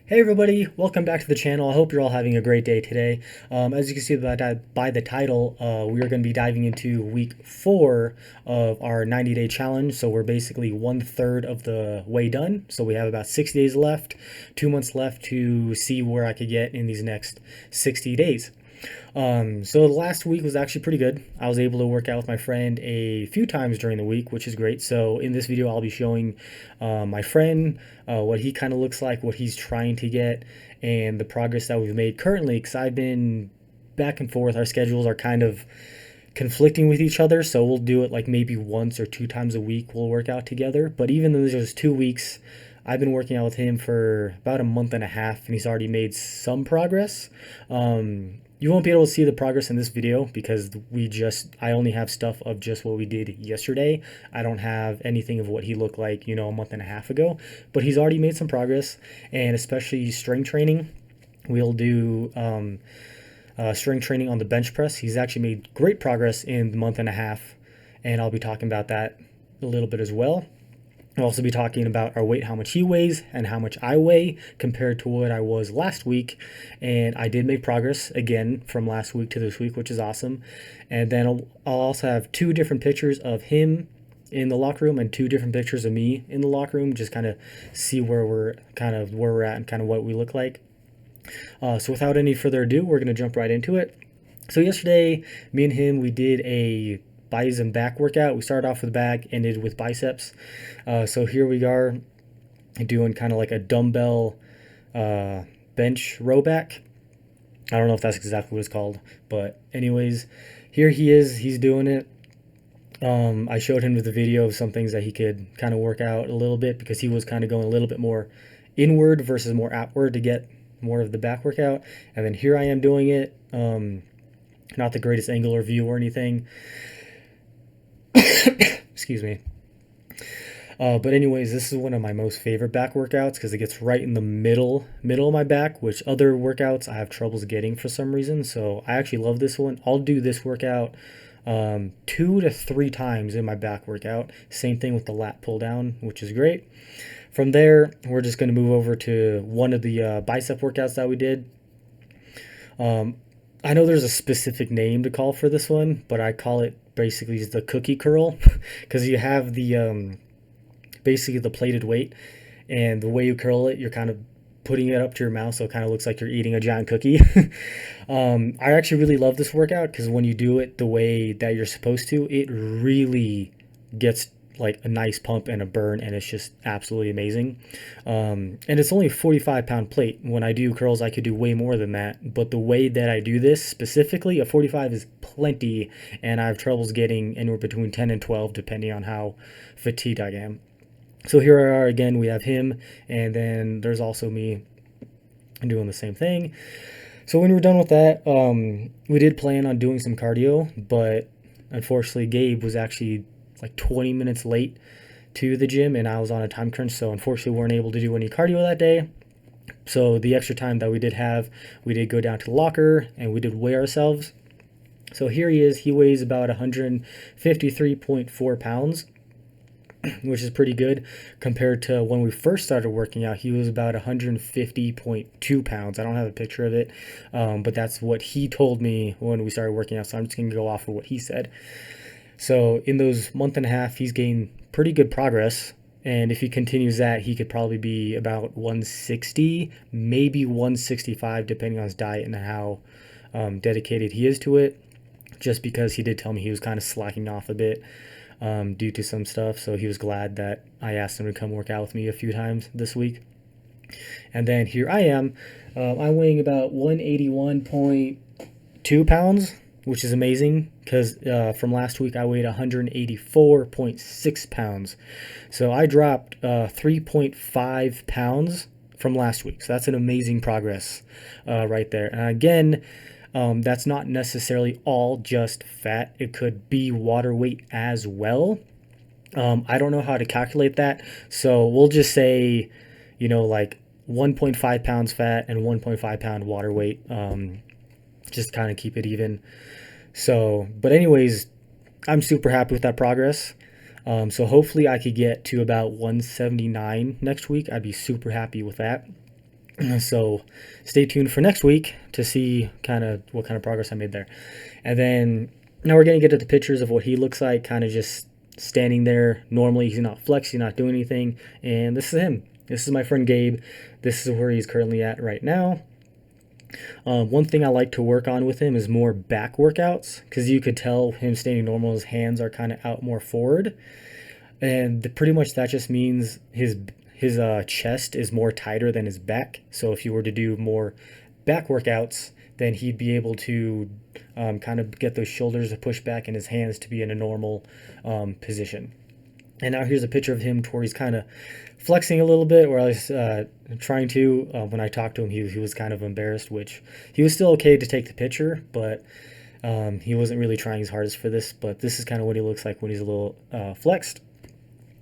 Hey everybody, welcome back to the channel. I hope you're all having a great day today. As you can see by the title, we are going to be diving into week 4 of our 90-day challenge. So we're basically 1/3 of the way done. So we have about 60 days left, 2 months left to see where I could get in these next 60 days. So the last week was actually pretty good. I was able to work out with my friend a few times during the week, which is great. So in this video, I'll be showing my friend what he kind of looks like, what he's trying to get, and the progress that we've made currently. Because I've been back and forth. Our schedules are kind of conflicting with each other, so we'll do it like maybe once or two times a week. We'll work out together. But even though there's 2 weeks, I've been working out with him for about a month and a half, and he's already made some progress. You won't be able to see the progress in this video because I only have stuff of just what we did yesterday. I don't have anything of what he looked like, a month and a half ago, but he's already made some progress, and especially strength training. We'll do strength training on the bench press. He's actually made great progress in the month and a half, and I'll be talking about that a little bit as well. I'll also be talking about our weight, how much he weighs and how much I weigh compared to what I was last week. And I did make progress again from last week to this week, which is awesome. And then I'll also have 2 different pictures of him in the locker room and 2 different pictures of me in the locker room, just kind of see where we're at and kind of what we look like. So without any further ado, we're going to jump right into it. So yesterday, me and him, we did a biceps and back workout. We started off with back, ended with biceps. So here we are doing kind of like a dumbbell bench row back. I don't know if that's exactly what it's called, but anyways, here he is. He's doing it. I showed him the video of some things that he could kind of work out a little bit because he was kind of going a little bit more inward versus more outward to get more of the back workout. And then here I am doing it. Not the greatest angle or view or anything. Excuse me. But anyways, this is one of my most favorite back workouts because it gets right in the middle of my back, which other workouts I have troubles getting for some reason. So I actually love this one. I'll do this workout 2 to 3 times in my back workout. Same thing with the lat pull down, which is great. From there, we're just going to move over to one of the bicep workouts that we did. I know there's a specific name to call for this one, but I call it basically the cookie curl because you have the basically the plated weight, and the way you curl it, you're kind of putting it up to your mouth, so it kind of looks like you're eating a giant cookie. I actually really love this workout because when you do it the way that you're supposed to, it really gets like a nice pump and a burn, and it's just absolutely amazing. And it's only a 45-pound plate. When I do curls, I could do way more than that, but the way that I do this specifically, a 45 is plenty, and I have troubles getting anywhere between 10 and 12 depending on how fatigued I am. So here we are again. We have him, and then there's also me doing the same thing. So when we're done with that, we did plan on doing some cardio, but unfortunately Gabe was actually like 20 minutes late to the gym, and I was on a time crunch, so unfortunately we weren't able to do any cardio that day. So the extra time that we did have, we did go down to the locker and we did weigh ourselves. So here he is. He weighs about 153.4 pounds, which is pretty good compared to when we first started working out. He was about 150.2 pounds. I don't have a picture of it, but that's what he told me when we started working out, so I'm just going to go off of what he said. So in those month and a half, he's gained pretty good progress. And if he continues that, he could probably be about 160, maybe 165, depending on his diet and how dedicated he is to it. Just because he did tell me he was kind of slacking off a bit due to some stuff. So he was glad that I asked him to come work out with me a few times this week. And then here I am. I'm weighing about 181.2 pounds, which is amazing because from last week I weighed 184.6 pounds. So I dropped 3.5 pounds from last week. So that's an amazing progress right there. And again, that's not necessarily all just fat. It could be water weight as well. I don't know how to calculate that. So we'll just say, like 1.5 pounds fat and 1.5 pound water weight. Just kind of keep it even. So, but anyways, I'm super happy with that progress. So hopefully I could get to about 179 next week. I'd be super happy with that. So stay tuned for next week to see kind of what kind of progress I made there. And then now we're going to get to the pictures of what he looks like, kind of just standing there. Normally, he's not flexing, not doing anything. And this is him. This is my friend Gabe. This is where he's currently at right now. One thing I like to work on with him is more back workouts, because you could tell him standing normal, his hands are kind of out more forward. And pretty much that just means his chest is more tighter than his back. So if you were to do more back workouts, then he'd be able to kind of get those shoulders to push back and his hands to be in a normal position. And now here's a picture of him where he's kind of flexing a little bit, where I was trying to. When I talked to him, he was kind of embarrassed, which he was still okay to take the picture, but he wasn't really trying his hardest for this. But this is kind of what he looks like when he's a little flexed.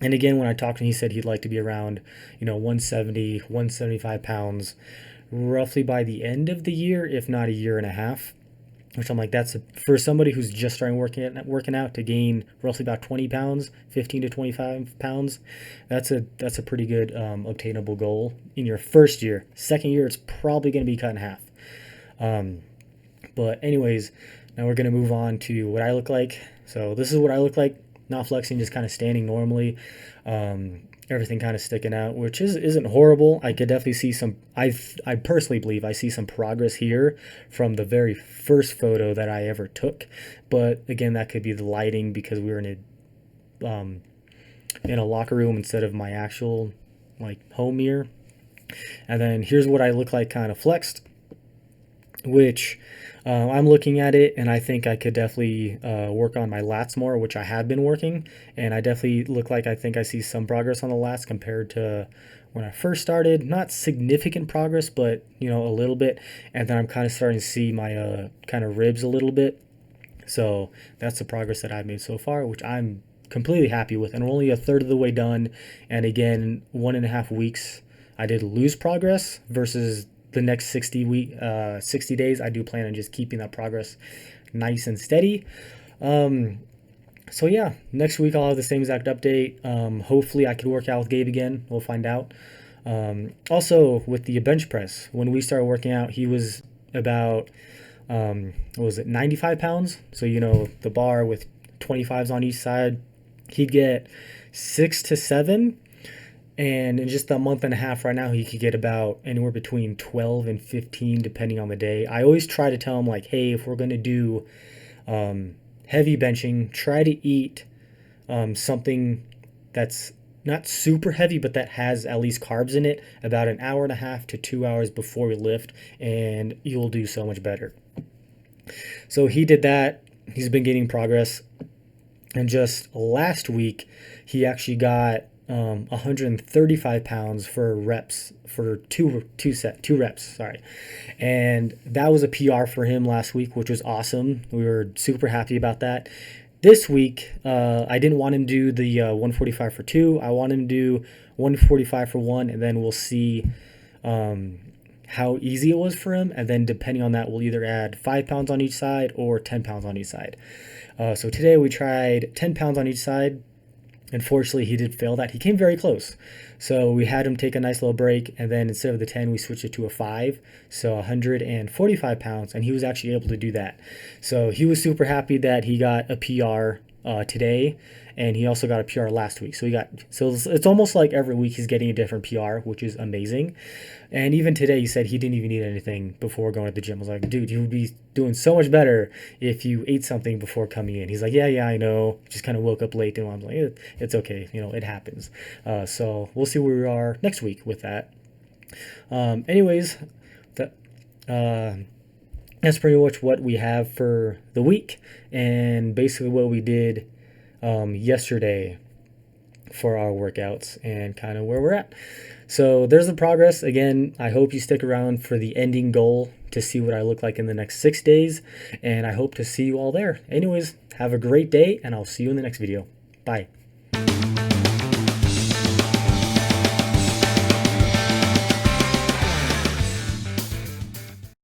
And again, when I talked to him, he said he'd like to be around, 170, 175 pounds, roughly by the end of the year, if not a year and a half. Which I'm like, for somebody who's just starting working out to gain roughly about 20 pounds, 15 to 25 pounds, that's a pretty good obtainable goal in your first year. Second year, it's probably going to be cut in half. But anyways, now we're going to move on to what I look like. So this is what I look like, not flexing, just kind of standing normally. Everything kind of sticking out, which isn't horrible. I could definitely see some. I personally believe I see some progress here from the very first photo that I ever took. But again, that could be the lighting, because we were in a locker room instead of my actual home mirror. And then here's what I look like kind of flexed, which I'm looking at it and I think I could definitely work on my lats more, which I have been working. And I definitely look like I think I see some progress on the lats compared to when I first started. Not significant progress, but a little bit. And then I'm kind of starting to see my kind of ribs a little bit. So that's the progress that I've made so far, which I'm completely happy with. And we're only a third of the way done. And again, 1.5 weeks, I did lose progress versus the next 60 days. I do plan on just keeping that progress nice and steady. So yeah, next week I'll have the same exact update. Hopefully I could work out with Gabe again. We'll find out. Also with the bench press, when we started working out, he was about, what was it, 95 pounds. So, the bar with 25s on each side, he'd get 6 to 7. And in just a month and a half right now, he could get about anywhere between 12 and 15, depending on the day. I always try to tell him, hey, if we're going to do heavy benching, try to eat something that's not super heavy, but that has at least carbs in it about an hour and a half to 2 hours before we lift, and you'll do so much better. So he did that. He's been getting progress. And just last week, he actually got 135 pounds for reps for two reps, sorry. And that was a PR for him last week, which was awesome. We were super happy about that. This week, I didn't want him to do the 145 for 2. I want him to do 145 for 1, and then we'll see how easy it was for him. And then depending on that, we'll either add 5 pounds on each side or 10 pounds on each side. So today we tried 10 pounds on each side. Unfortunately, he did fail that. He came very close. So we had him take a nice little break, and then instead of the 10, we switched it to a 5, so 145 pounds, and he was actually able to do that. So he was super happy that he got a PR today, and he also got a PR last week. So it's almost like every week he's getting a different PR, which is amazing. And even today, he said he didn't even eat anything before going to the gym. I was like, dude, you would be doing so much better if you ate something before coming in. He's like, yeah, I know. Just kind of woke up late, and I'm like, it's okay. It happens. So we'll see where we are next week with that. Anyways, that's pretty much what we have for the week, and basically what we did yesterday for our workouts and kind of where we're at. So there's the progress. Again, I hope you stick around for the ending goal to see what I look like in the next 6 days, and I hope to see you all there. Anyways, have a great day, and I'll see you in the next video. Bye.